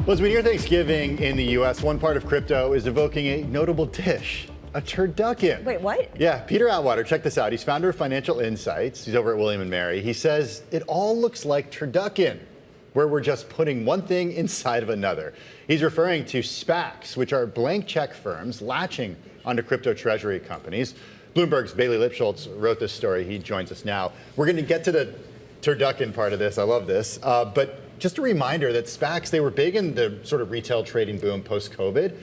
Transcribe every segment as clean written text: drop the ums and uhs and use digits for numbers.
Well, as we near Thanksgiving in the U.S., one part of crypto is evoking a notable dish, a turducken. Wait, what? Yeah, Peter Atwater, check this out. He's founder of Financial Insights. He's over at William & Mary. He says it all looks like turducken, where we're just putting one thing inside of another. He's referring to SPACs, which are blank check firms latching onto crypto treasury companies. Bloomberg's Baily Lipschultz wrote this story. He joins us now. We're going to get to the turducken part of this. I love this. But just a reminder that SPACs, they were big in the sort of retail trading boom post-COVID,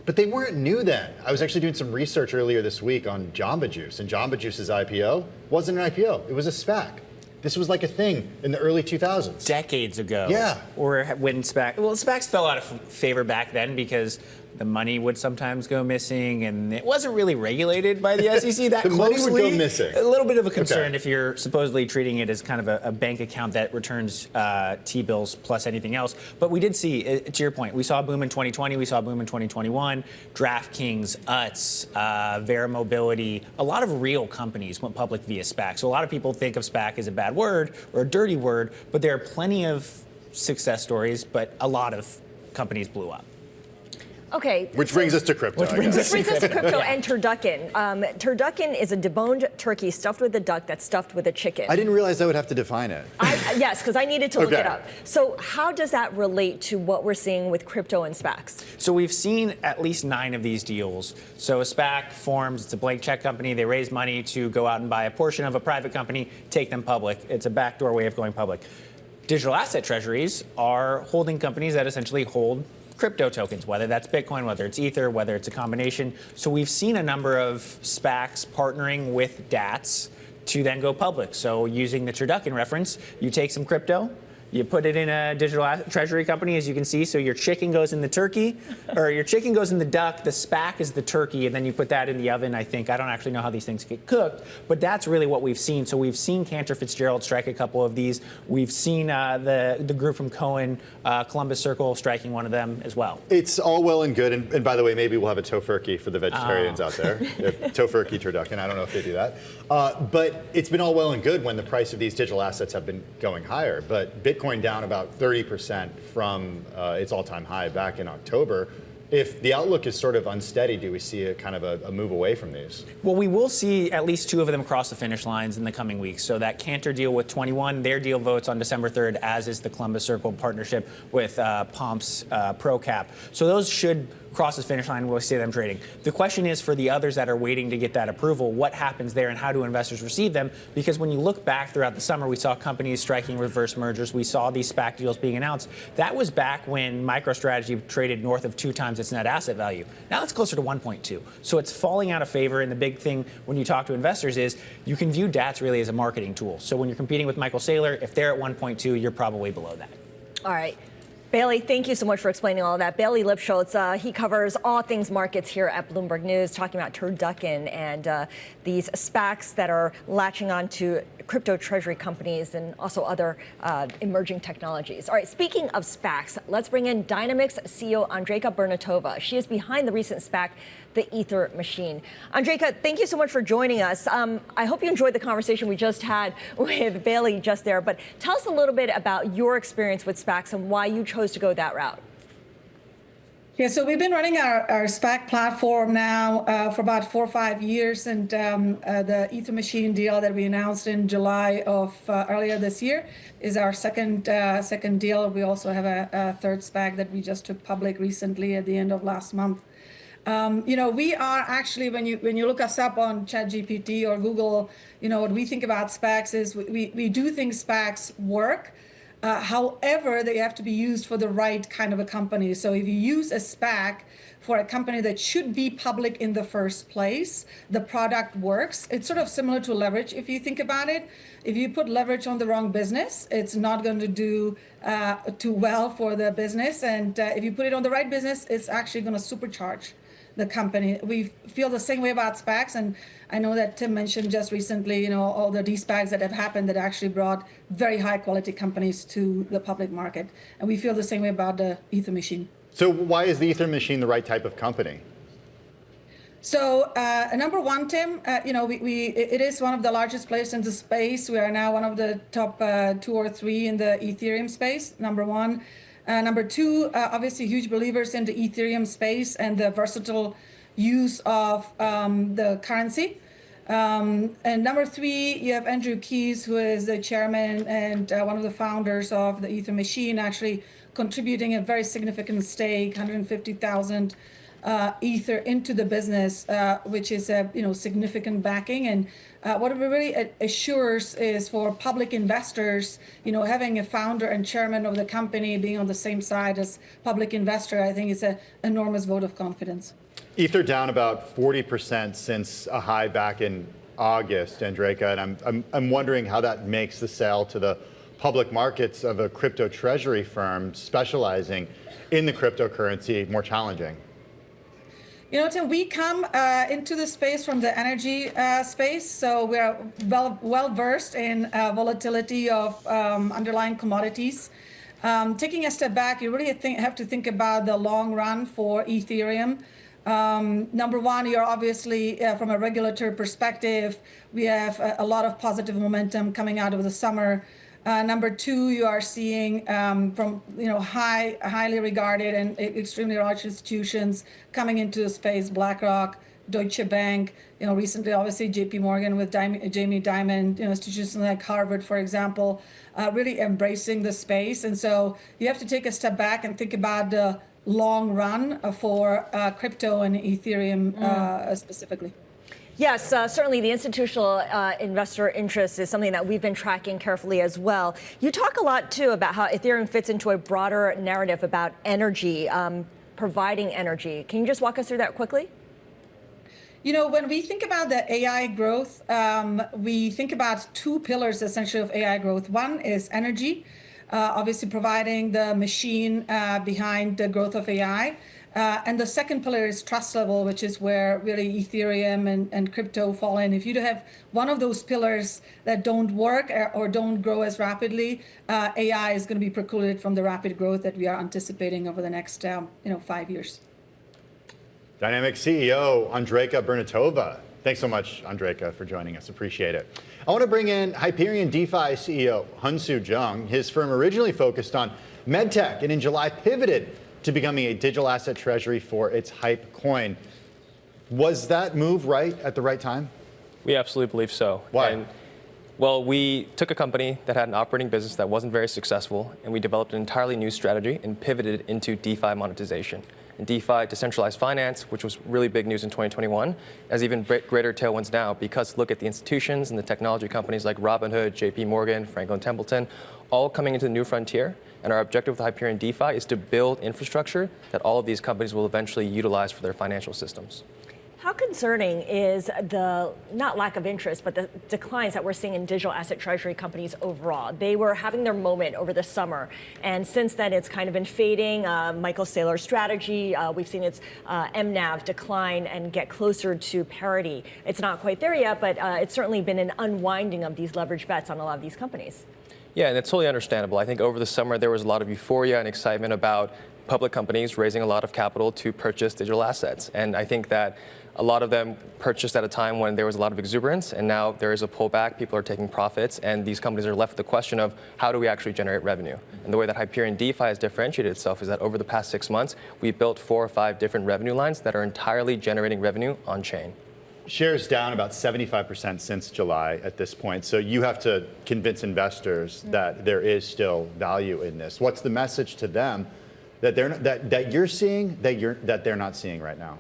but they weren't new then. I was actually doing some research earlier this week on Jamba Juice, and Jamba Juice's IPO wasn't an IPO, it was a SPAC. This was like a thing in the early 2000s. Decades ago. Yeah. Or when SPACs fell out of favor back then because the money would sometimes go missing, and it wasn't really regulated by the SEC that the closely. money would go missing. A little bit of a concern Okay. if you're supposedly treating it as kind of a bank account that returns T-bills plus anything else. But we did see, to your point, we saw a boom in 2020, we saw a boom in 2021. DraftKings, UTS, Vera Mobility, a lot of real companies went public via SPAC. So a lot of people think of SPAC as a bad word or a dirty word, but there are plenty of success stories, but a lot of companies blew up. Okay. Which brings us to crypto. Which brings us to crypto and turducken. Turducken is a deboned turkey stuffed with a duck that's stuffed with a chicken. I didn't realize I would have to define it. Yes, because I needed to look Okay. it up. So how does that relate to what we're seeing with crypto and SPACs? So we've seen at least 9 of these deals. So a SPAC forms, it's a blank check company. They raise money to go out and buy a portion of a private company, take them public. It's a backdoor way of going public. Digital asset treasuries are holding companies that essentially hold crypto tokens, whether that's Bitcoin, whether it's Ether, whether it's a combination. So we've seen a number of SPACs partnering with DATs to then go public. So using the turducken reference, you take some crypto, you put it in a digital treasury company, as you can see. So your chicken goes in the turkey, or your chicken goes in the duck, the SPAC is the turkey, and then you put that in the oven, I think. I don't actually know how these things get cooked, but that's really what we've seen. So we've seen Cantor Fitzgerald strike a couple of these. We've seen the group from Cohen, Columbus Circle, striking one of them as well. It's all well and good, and by the way, maybe we'll have a tofurkey for the vegetarians out there. Tofurkey turducken, I don't know if they do that. But it's been all well and good when the price of these digital assets have been going higher, but Bitcoin down about 30% from its all-time high back in October. If the outlook is sort of unsteady, do we see a kind of a move away from these? Well, we will see at least 2 of them cross the finish lines in the coming weeks. So that Cantor deal with 21, their deal votes on December 3rd, as is the Columbus Circle partnership with Pomp's ProCap. So those should cross the finish line. We'll see them trading. The question is for the others that are waiting to get that approval, what happens there and how do investors receive them? Because when you look back throughout the summer, we saw companies striking reverse mergers. We saw these SPAC deals being announced. That was back when MicroStrategy traded north of 2 times its net asset value. Now it's closer to 1.2. So it's falling out of favor. And the big thing when you talk to investors is you can view DATs really as a marketing tool. So when you're competing with Michael Saylor, if they're at 1.2, you're probably below that. All right. Baily, thank you so much for explaining all of that. Baily Lipschultz, he covers all things markets here at Bloomberg News, talking about turducken and these SPACs that are latching on to crypto treasury companies and also other emerging technologies. All right, speaking of SPACs, let's bring in Dynamix CEO Andrejka Bernatova. She is behind the recent SPAC, the Ether Machine. Andrejka, thank you so much for joining us. I hope you enjoyed the conversation we just had with Baily just there, but tell us a little bit about your experience with SPACs and why you chose to go that route. Yeah, so we've been running our SPAC platform now for about 4 or 5 years, and the Ether Machine deal that we announced in July of earlier this year is our second deal. We also have a third SPAC that we just took public recently at the end of last month. We are actually, when you look us up on ChatGPT or Google, what we think about SPACs is we do think SPACs work. However, they have to be used for the right kind of a company. So if you use a SPAC for a company that should be public in the first place, the product works. It's sort of similar to leverage if you think about it. If you put leverage on the wrong business, it's not going to do too well for the business. And if you put it on the right business, it's actually going to supercharge the company. We feel the same way about SPACs, and I know that Tim mentioned just recently, all the de-SPACs that have happened that actually brought very high quality companies to the public market. And we feel the same way about the Ether Machine. So why is the Ether Machine the right type of company? So number one, Tim, it is one of the largest players in the space. We are now one of the top 2 or 3 in the Ethereum space, number one. Number two, obviously huge believers in the Ethereum space and the versatile use of the currency. And number three, you have Andrew Keys, who is the chairman and one of the founders of the Ether machine, actually contributing a very significant stake, 150,000 Ether into the business, which is a significant backing. And what it really assures is for public investors, having a founder and chairman of the company being on the same side as public investor, I think is an enormous vote of confidence. Ether down about 40% since a high back in August, Andrejka, and I'm wondering how that makes the sale to the public markets of a crypto treasury firm specializing in the cryptocurrency more challenging. Tim, we come into the space from the energy space, so we're well versed in volatility of underlying commodities. Taking a step back, you really have to think about the long run for Ethereum. Number one, you're obviously, from a regulatory perspective, we have a lot of positive momentum coming out of the summer. Number two, you are seeing from highly regarded and extremely large institutions coming into the space, BlackRock, Deutsche Bank, recently obviously JP Morgan with Jamie Dimon, institutions like Harvard, for example, really embracing the space. And so you have to take a step back and think about the long run for crypto and Ethereum specifically. Yes, certainly the institutional investor interest is something that we've been tracking carefully as well. You talk a lot, too, about how Ethereum fits into a broader narrative about energy, providing energy. Can you just walk us through that quickly? When we think about the AI growth, we think about two pillars, essentially, of AI growth. One is energy, obviously providing the machine behind the growth of AI. And the second pillar is trust level, which is where really Ethereum and crypto fall in. If you have one of those pillars that don't work or don't grow as rapidly, AI is going to be precluded from the rapid growth that we are anticipating over the next 5 years. Dynamix CEO Andrejka Bernatova. Thanks so much, Andrejka, for joining us. Appreciate it. I want to bring in Hyperion DeFi CEO Hyunsu Jung. His firm originally focused on medtech and in July pivoted to becoming a digital asset treasury for its Hype coin. Was that move right at the right time? We absolutely believe so. Why? Well, we took a company that had an operating business that wasn't very successful, and we developed an entirely new strategy and pivoted into DeFi monetization. And DeFi, decentralized finance, which was really big news in 2021, has even greater tailwinds now because look at the institutions and the technology companies like Robinhood, JP Morgan, Franklin Templeton, all coming into the new frontier. And our objective with Hyperion DeFi is to build infrastructure that all of these companies will eventually utilize for their financial systems. How concerning is the, not lack of interest, but the declines that we're seeing in digital asset treasury companies overall? They were having their moment over the summer, and since then it's kind of been fading. Michael Saylor's strategy, we've seen its MNAV decline and get closer to parity. It's not quite there yet, but it's certainly been an unwinding of these leveraged bets on a lot of these companies. Yeah, and it's totally understandable. I think over the summer there was a lot of euphoria and excitement about public companies raising a lot of capital to purchase digital assets. And I think that a lot of them purchased at a time when there was a lot of exuberance, and now there is a pullback, people are taking profits, and these companies are left with the question of how do we actually generate revenue? And the way that Hyperion DeFi has differentiated itself is that over the past 6 months, we've built 4 or 5 different revenue lines that are entirely generating revenue on chain. Shares down about 75% since July at this point. So you have to convince investors that there is still value in this. What's the message to them that you're seeing that they're not seeing right now?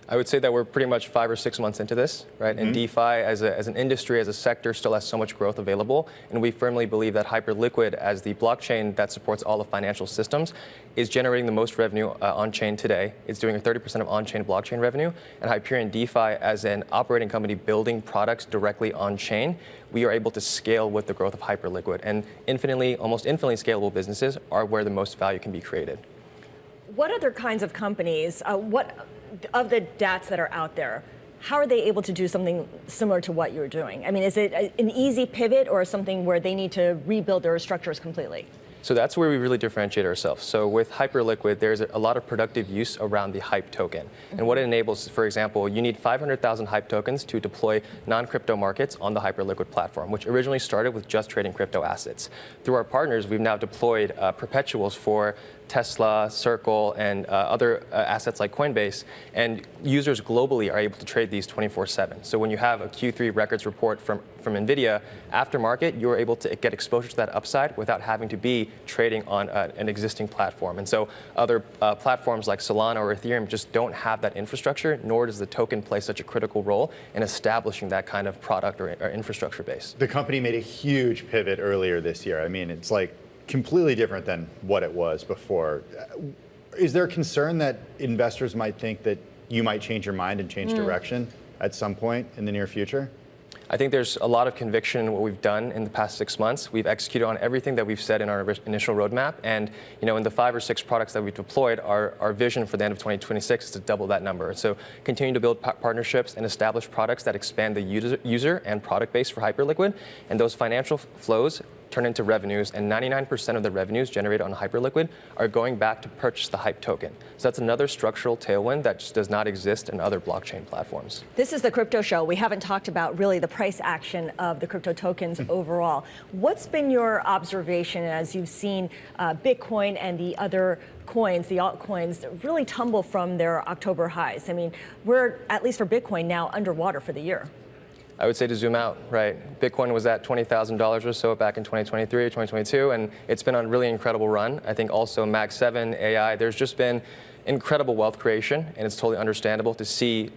I would say that we're pretty much 5 or 6 months into this, right? And DeFi as an industry, as a sector, still has so much growth available. And we firmly believe that Hyperliquid, as the blockchain that supports all the financial systems, is generating the most revenue on-chain today. It's doing a 30% of on-chain blockchain revenue. And Hyperion DeFi, as an operating company building products directly on-chain, we are able to scale with the growth of Hyperliquid. And almost infinitely scalable businesses are where the most value can be created. What other kinds of companies, of the DATs that are out there, how are they able to do something similar to what you're doing? I mean, is it an easy pivot or something where they need to rebuild their structures completely? So that's where we really differentiate ourselves. So with Hyperliquid, there's a lot of productive use around the Hype token. And what it enables, for example, you need 500,000 Hype tokens to deploy non-crypto markets on the Hyperliquid platform, which originally started with just trading crypto assets. Through our partners, we've now deployed perpetuals for Tesla, Circle, and other assets like Coinbase. And users globally are able to trade these 24/7. So when you have a Q3 records report from NVIDIA, after market, you're able to get exposure to that upside without having to be trading on an existing platform. And so other platforms like Solana or Ethereum just don't have that infrastructure, nor does the token play such a critical role in establishing that kind of product or infrastructure base. The company made a huge pivot earlier this year. I mean, it's like completely different than what it was before. Is there a concern that investors might think that you might change your mind and change direction at some point in the near future? I think there's a lot of conviction in what we've done in the past 6 months. We've executed on everything that we've said in our initial roadmap. And in the 5 or 6 products that we've deployed, our vision for the end of 2026 is to double that number. So continue to build partnerships and establish products that expand the user and product base for Hyperliquid. And those financial flows turn into revenues, and 99% of the revenues generated on Hyperliquid are going back to purchase the Hype token. So that's another structural tailwind that just does not exist in other blockchain platforms. This is the crypto show. We haven't talked about really the price action of the crypto tokens overall. What's been your observation as you've seen Bitcoin and the other coins, the altcoins, really tumble from their October highs? I mean, we're, at least for Bitcoin, now underwater for the year. I would say to zoom out, right? Bitcoin was at $20,000 or so back in 2023 or 2022, and it's been on a really incredible run. I think also Mag 7, AI, there's just been incredible wealth creation, and it's totally understandable to see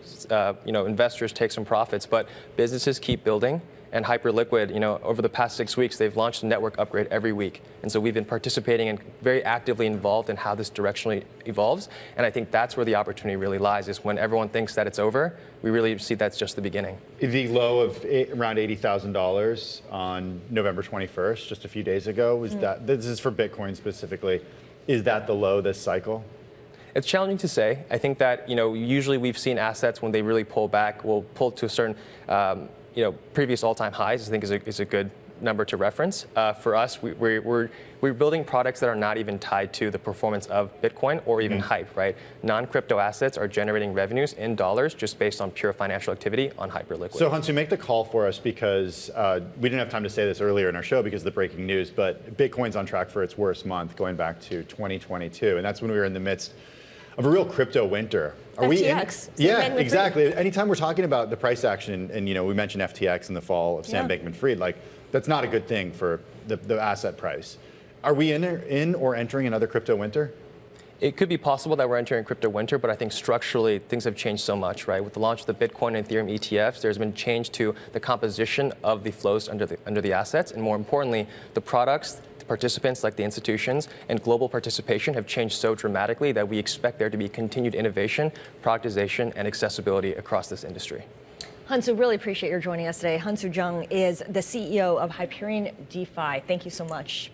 investors take some profits, but businesses keep building. And Hyperliquid, over the past 6 weeks, they've launched a network upgrade every week. And so we've been participating and very actively involved in how this directionally evolves. And I think that's where the opportunity really lies, is when everyone thinks that it's over, we really see that's just the beginning. The low of around $80,000 on November 21st, just a few days ago, was that, this is for Bitcoin specifically, is that the low this cycle? It's challenging to say. I think that, usually we've seen assets when they really pull back, will pull to a certain previous all-time highs, I think is a good number to reference. For us, we're building products that are not even tied to the performance of Bitcoin or even Hype, right? Non-crypto assets are generating revenues in dollars just based on pure financial activity on Hyperliquid. So Hyunsu, make the call for us, because we didn't have time to say this earlier in our show because of the breaking news, but Bitcoin's on track for its worst month going back to 2022. And that's when we were in the midst of a real crypto winter. Are we in? Yeah, exactly. Anytime we're talking about the price action, and we mentioned FTX in the fall of Sam Bankman-Fried, like that's not a good thing for the asset price. Are we in or entering another crypto winter? It could be possible that we're entering crypto winter, but I think structurally things have changed so much, right? With the launch of the Bitcoin and Ethereum ETFs, there's been change to the composition of the flows under the assets, and more importantly, the products, participants like the institutions, and global participation have changed so dramatically that we expect there to be continued innovation, productization, and accessibility across this industry. Hyunsu, really appreciate your joining us today. Hyunsu Jung is the CEO of Hyperion DeFi. Thank you so much.